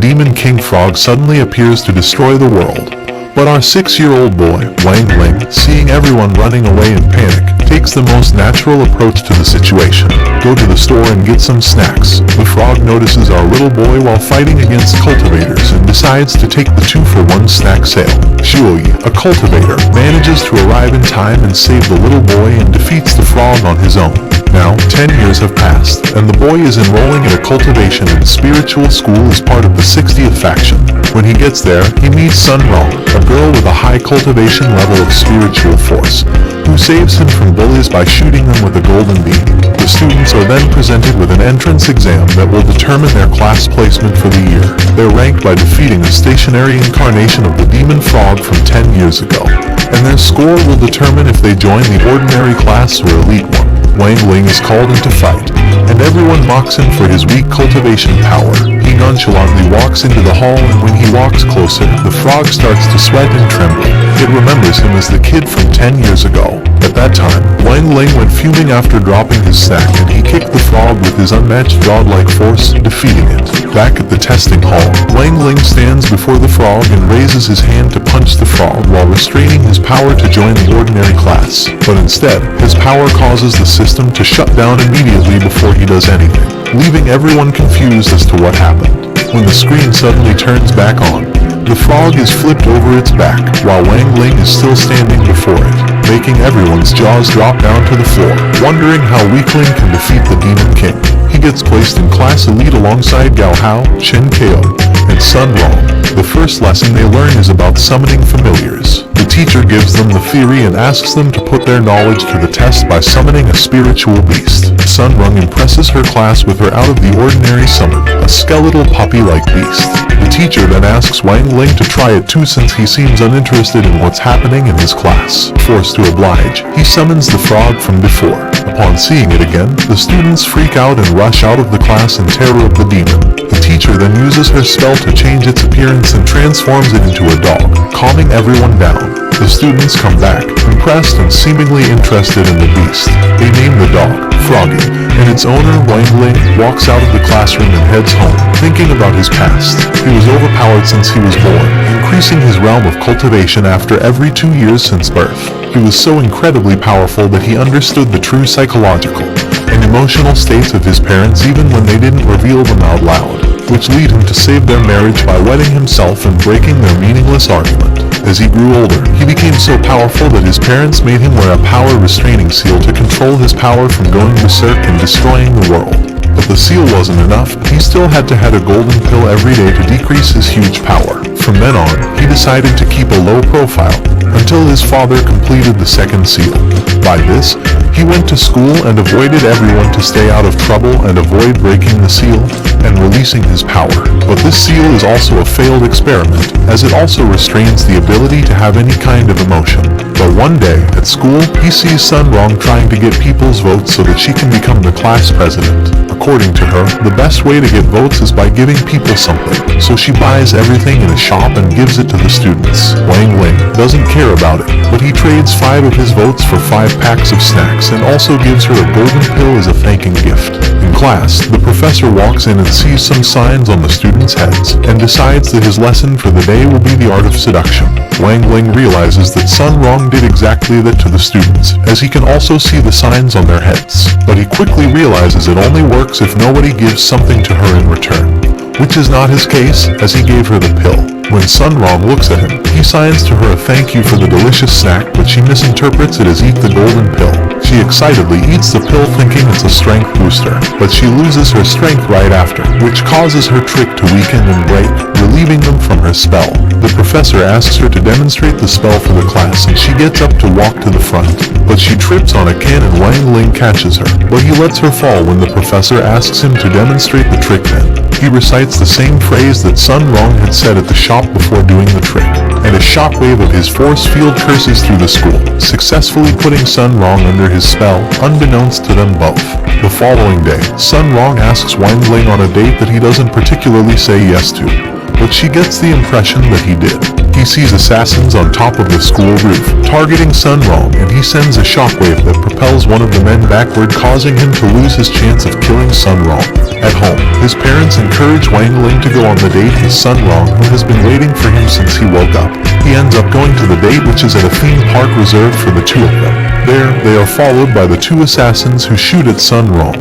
demon king frog suddenly appears to destroy the world. But our 6-year-old boy, Wang Ling, seeing everyone running away in panic, takes the most natural approach to the situation. Go to the store and get some snacks. The frog notices our little boy while fighting against cultivators and decides to take the 2-for-1 snack sale. Shuoyi, a cultivator, manages to arrive in time and save the little boy and defeats the frog on his own. Now, 10 years have passed, and the boy is enrolling in a cultivation and spiritual school as part of the 60th faction. When he gets there, he meets Sun Rong, a girl with a high cultivation level of spiritual force, who saves him from bullies by shooting them with a golden beam. The students are then presented with an entrance exam that will determine their class placement for the year. They're ranked by defeating a stationary incarnation of the demon frog from 10 years ago, and their score will determine if they join the ordinary class or elite one. Wang Ling is called into fight, and everyone mocks him for his weak cultivation power. He nonchalantly walks into the hall, and when he walks closer, the frog starts to sweat and tremble. It remembers him as the kid from 10 years ago. At that time, Wang Ling went fuming after dropping his snack, and he kicked the frog with his unmatched godlike force, defeating it. Back at the testing hall, Wang Ling stands before the frog and raises his hand to punch the frog while restraining his power to join the ordinary class. But instead, his power causes the system to shut down immediately before he does anything, leaving everyone confused as to what happened. When the screen suddenly turns back on, the frog is flipped over its back, while Wang Ling is still standing before it, making everyone's jaws drop down to the floor, wondering how Weakling can defeat the Demon King. He gets placed in Class Elite alongside Gao Hao, Chen Kao, and Sun Rong. The first lesson they learn is about summoning familiars. The teacher gives them the theory and asks them to put their knowledge to the test by summoning a spiritual beast. Sun Rong impresses her class with her out-of-the-ordinary summon, a skeletal puppy-like beast. The teacher then asks Wang Ling to try it too since he seems uninterested in what's happening in his class. Forced to oblige, he summons the frog from before. Upon seeing it again, the students freak out and rush out of the class in terror of the demon. The teacher then uses her spell to change its appearance and transforms it into a dog, calming everyone down. The students come back, impressed and seemingly interested in the beast. They name the dog Froggy, and its owner, Wang Ling, walks out of the classroom and heads home, thinking about his past. He was overpowered since he was born, increasing his realm of cultivation after every 2 years since birth. He was so incredibly powerful that he understood the true psychological and emotional states of his parents even when they didn't reveal them out loud, which lead him to save their marriage by wedding himself and breaking their meaningless argument. As he grew older, he became so powerful that his parents made him wear a power restraining seal to control his power from going berserk and destroying the world. But the seal wasn't enough. He still had to have a golden pill every day to decrease his huge power. From then on, he decided to keep a low profile until his father completed the second seal. By this, he went to school and avoided everyone to stay out of trouble and avoid breaking the seal and releasing his power. But this seal is also a failed experiment, as it also restrains the ability to have any kind of emotion. But one day, at school, he sees Sun Rong trying to get people's votes so that she can become the class president. According to her, the best way to get votes is by giving people something, so she buys everything in a shop and gives it to the students. Wang Ling doesn't care about it, but he trades 5 of his votes for 5 packs of snacks and also gives her a golden pill as a thanking gift. In class, the professor walks in and sees some signs on the students' heads and decides that his lesson for the day will be the art of seduction. Wang Ling realizes that Sun Rong did exactly that to the students, as he can also see the signs on their heads. But he quickly realizes it only works if nobody gives something to her in return, which is not his case, as he gave her the pill. When Sun Rong looks at him, he signs to her a thank you for the delicious snack, but she misinterprets it as eat the golden pill. She excitedly eats the pill thinking it's a strength booster, but she loses her strength right after, which causes her trick to weaken and break, relieving them from her spell. The professor asks her to demonstrate the spell for the class, and she gets up to walk to the front, but she trips on a can and Wang Ling catches her, but he lets her fall when the professor asks him to demonstrate the trick then. He recites the same phrase that Sun Rong had said at the shop before doing the trick, and a shockwave of his force field curses through the school, successfully putting Sun Rong under his spell, unbeknownst to them both. The following day, Sun Rong asks Wang Ling on a date that he doesn't particularly say yes to, but she gets the impression that he did. He sees assassins on top of the school roof, targeting Sun Rong, and he sends a shockwave that propels one of the men backward, causing him to lose his chance of killing Sun Rong. At home, his parents encourage Wang Ling to go on the date with Sun Rong, who has been waiting for him since he woke up. He ends up going to the date, which is at a theme park reserved for the two of them. There, they are followed by the two assassins who shoot at Sun Rong.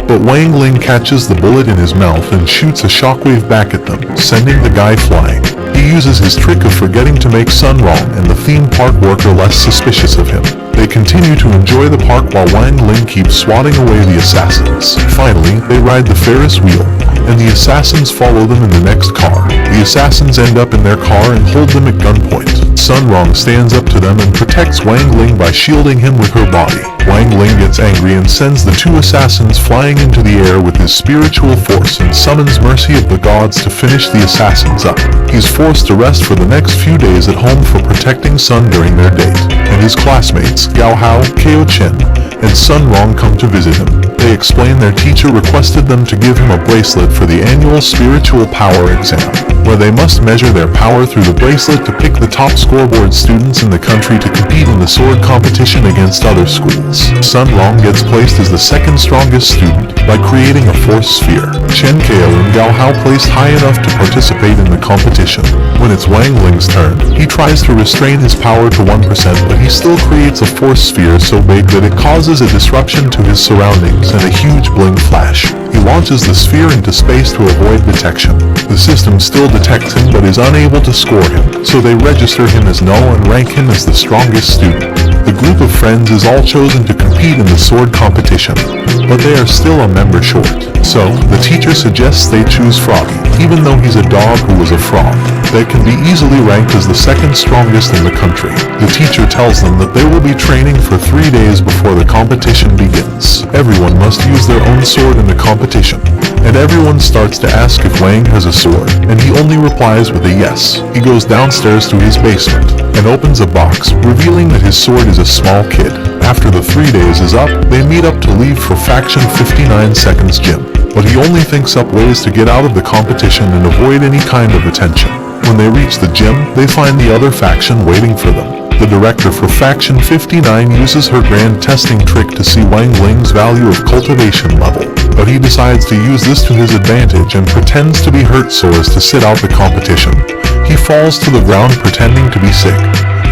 But Wang Ling catches the bullet in his mouth and shoots a shockwave back at them, sending the guy flying. He uses his trick of forgetting to make Sun Rong and the theme park worker less suspicious of him. They continue to enjoy the park while Wang Ling keeps swatting away the assassins. Finally, they ride the Ferris wheel, and the assassins follow them in the next car. The assassins end up in their car and hold them at gunpoint. Sun Rong stands up to them and protects Wang Ling by shielding him with her body. Wang Ling gets angry and sends the two assassins flying into the air with his spiritual force and summons mercy of the gods to finish the assassins up. He's forced to rest for the next few days at home for protecting Sun during their date, and his classmates, Gao Hao, Kao Chen, and Sun Rong come to visit him. They explain their teacher requested them to give him a bracelet for the annual spiritual power exam, where they must measure their power through the bracelet to pick the top scoreboard students in the country to compete in the sword competition against other schools. Sun Rong gets placed as the second strongest student by creating a force sphere. Chen Kao and Gao Hao placed high enough to participate in the competition. When it's Wang Ling's turn, he tries to restrain his power to 1%, but he still creates a force sphere so big that it causes a disruption to his surroundings and a huge bling flash. He launches the sphere into space to avoid detection. The system still detects him but is unable to score him, so they register him as null and rank him as the strongest student. The group of friends is all chosen to compete in the sword competition, but they are still a member short. So, the teacher suggests they choose Froggy, even though he's a dog who was a frog, that can be easily ranked as the second strongest in the country. The teacher tells them that they will be training for 3 days before the competition begins. Everyone must use their own sword in the competition, and everyone starts to ask if Wang has a sword, and he only replies with a yes. He goes downstairs to his basement and opens a box, revealing that his sword is a small kid. After the 3 days is up, they meet up to leave for Faction 59 Seconds Gym, but he only thinks up ways to get out of the competition and avoid any kind of attention. When they reach the gym, they find the other faction waiting for them. The director for Faction 59 uses her grand testing trick to see Wang Ling's value of cultivation level, but he decides to use this to his advantage and pretends to be hurt so as to sit out the competition. He falls to the ground pretending to be sick,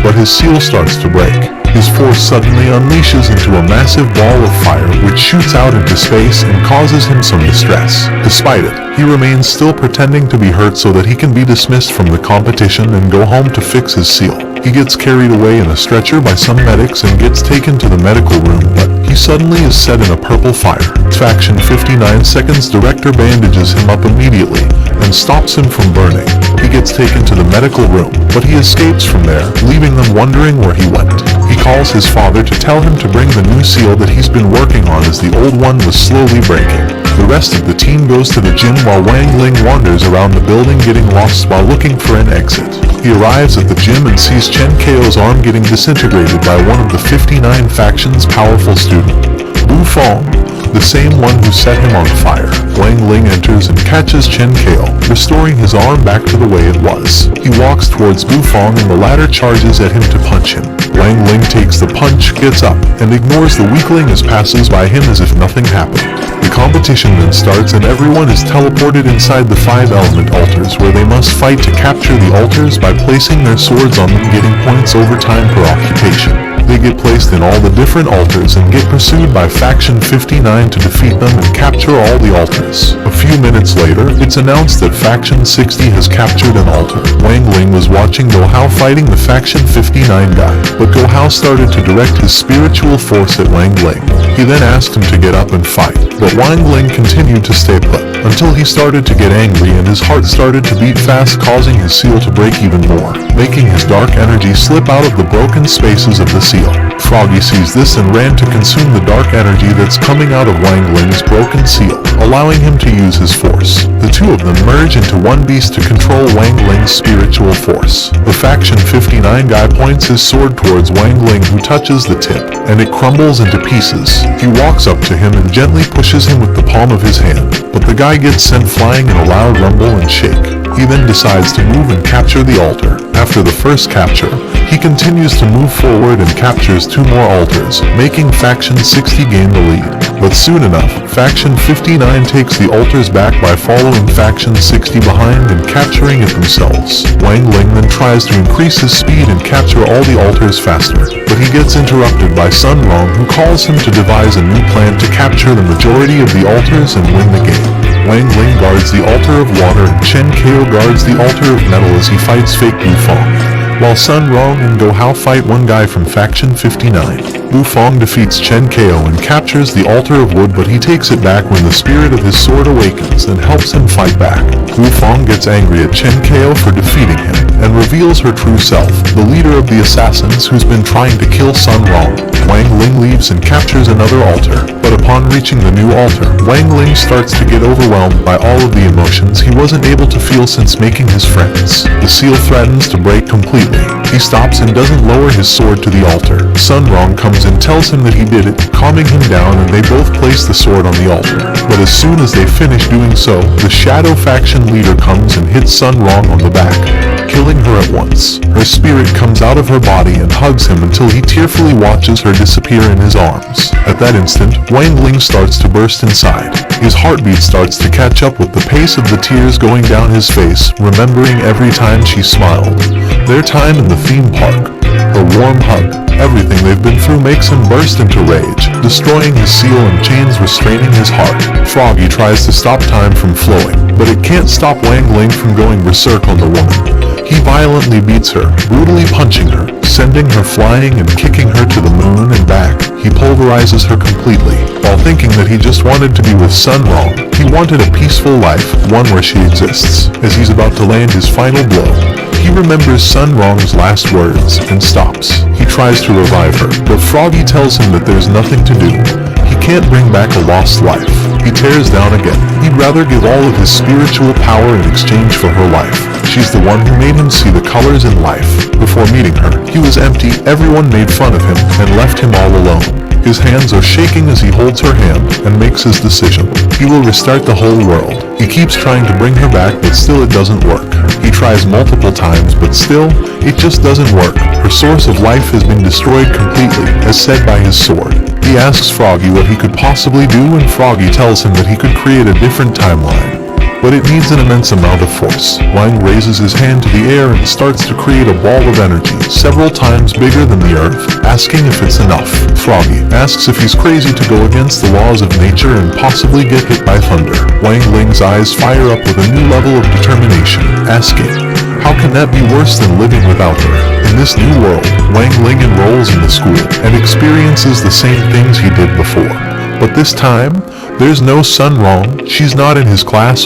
but his seal starts to break. His force suddenly unleashes into a massive ball of fire which shoots out into space and causes him some distress. Despite it, he remains still pretending to be hurt so that he can be dismissed from the competition and go home to fix his seal. He gets carried away in a stretcher by some medics and gets taken to the medical room, but he suddenly is set in a purple fire. Faction 59 Seconds director bandages him up immediately and stops him from burning. He gets taken to the medical room, but he escapes from there, leaving them wondering where he went. He calls his father to tell him to bring the new seal that he's been working on as the old one was slowly breaking. The rest of the team goes to the gym while Wang Ling wanders around the building getting lost while looking for an exit. He arrives at the gym and sees Chen Kao's arm getting disintegrated by one of the 59 faction's powerful student, Bu Fong, the same one who set him on fire. Wang Ling enters and catches Chen Kao, restoring his arm back to the way it was. He walks towards Bu Fong and the latter charges at him to punch him. Wang Ling takes the punch, gets up, and ignores the weakling as passes by him as if nothing happened. The competition then starts and everyone is teleported inside the 5-element altars where they must fight to capture the altars by placing their swords on them, getting points over time per occupation. They get placed in all the different altars and get pursued by Faction 59 to defeat them and capture all the altars. A few minutes later, it's announced that Faction 60 has captured an altar. Wang Ling was watching Go Hao fighting the Faction 59 guy, but Go Hao started to direct his spiritual force at Wang Ling. He then asked him to get up and fight, but Wang Ling continued to stay put, until he started to get angry and his heart started to beat fast, causing his seal to break even more, making his dark energy slip out of the broken spaces of the seal. seal. Froggy sees this and ran to consume the dark energy that's coming out of Wang Ling's broken seal, allowing him to use his force. The two of them merge into one beast to control Wang Ling's spiritual force. The Faction 59 guy points his sword towards Wang Ling, who touches the tip, and it crumbles into pieces. He walks up to him and gently pushes him with the palm of his hand, but the guy gets sent flying in a loud rumble and shake. He then decides to move and capture the altar. After the first capture, he continues to move forward and captures 2 more altars, making Faction 60 gain the lead. But soon enough, Faction 59 takes the altars back by following Faction 60 behind and capturing it themselves. Wang Ling then tries to increase his speed and capture all the altars faster, but he gets interrupted by Sun Rong, who calls him to devise a new plan to capture the majority of the altars and win the game. Wang Ling guards the altar of water and Chen Kao guards the altar of metal as he fights fake Wu Fong, while Sun Rong and Go Hao fight one guy from Faction 59. Wu Fong defeats Chen Kao and captures the altar of wood, but he takes it back when the spirit of his sword awakens and helps him fight back. Wu Fong gets angry at Chen Kao for defeating him and reveals her true self, the leader of the assassins who's been trying to kill Sun Rong. Wang Ling leaves and captures another altar, but upon reaching the new altar, Wang Ling starts to get overwhelmed by all of the emotions he wasn't able to feel since making his friends. The seal threatens to break completely. He stops and doesn't lower his sword to the altar. Sun Rong comes and tells him that he did it, calming him down, and they both place the sword on the altar. But as soon as they finish doing so, the Shadow Faction leader comes and hits Sun Rong on the back, killing her at once. Her spirit comes out of her body and hugs him until he tearfully watches her disappear in his arms. At that instant, Wang Ling starts to burst inside. His heartbeat starts to catch up with the pace of the tears going down his face, remembering every time she smiled. Their time in the theme park, her warm hug, everything they've been through makes him burst into rage, destroying his seal and chains restraining his heart. Froggy tries to stop time from flowing, but it can't stop Wang Ling from going berserk on the woman. He violently beats her, brutally punching her, sending her flying and kicking her to the moon and back. He pulverizes her completely. While thinking that he just wanted to be with Sun Rong, he wanted a peaceful life, one where she exists. As he's about to land his final blow, he remembers Sun Rong's last words and stops. He tries to revive her, but Froggy tells him that there's nothing to do. He can't bring back a lost life. He tears down again. He'd rather give all of his spiritual power in exchange for her life. She's the one who made him see the colors in life. Before meeting her, he was empty, everyone made fun of him, and left him all alone. His hands are shaking as he holds her hand and makes his decision. He will restart the whole world. He keeps trying to bring her back, but still it doesn't work. He tries multiple times, but still, it just doesn't work. Her source of life has been destroyed completely, as said by his sword. He asks Froggy what he could possibly do, and Froggy tells him that he could create a different timeline, but it needs an immense amount of force. Wang raises his hand to the air and starts to create a ball of energy, several times bigger than the earth, asking if it's enough. Froggy asks if he's crazy to go against the laws of nature and possibly get hit by thunder. Wang Ling's eyes fire up with a new level of determination, asking, how can that be worse than living without her? In this new world, Wang Ling enrolls in the school and experiences the same things he did before. But this time, there's no Sun Rong, she's not in his class,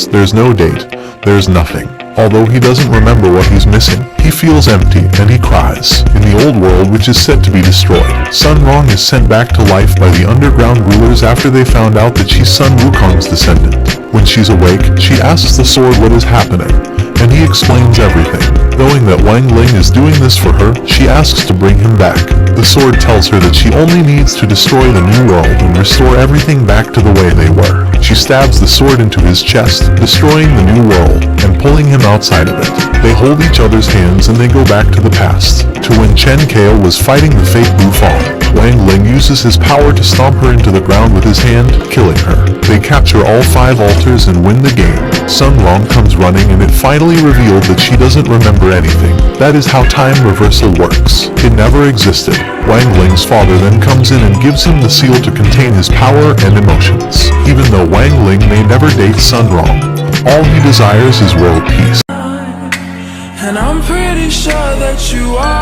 there's no date, there's nothing. Although he doesn't remember what he's missing, he feels empty and he cries. In the old world, which is set to be destroyed, Sun Rong is sent back to life by the underground rulers after they found out that she's Sun Wukong's descendant. When she's awake, she asks the sword what is happening, and he explains everything. Knowing that Wang Ling is doing this for her, she asks to bring him back. The sword tells her that she only needs to destroy the new world and restore everything back to the way they were. She stabs the sword into his chest, destroying the new world and pulling him outside of it. They hold each other's hands and they go back to the past, to when Chen Kao was fighting the fake Wu Fong. Wang Ling uses his power to stomp her into the ground with his hand, killing her. They capture all 5 altars and win the game. Sun Rong comes running and it finally revealed that she doesn't remember anything. That is how time reversal works. It never existed. Wang Ling's father then comes in and gives him the seal to contain his power and emotions. Even though Wang Ling may never date Sun Rong, all he desires is world peace. And I'm pretty sure that you are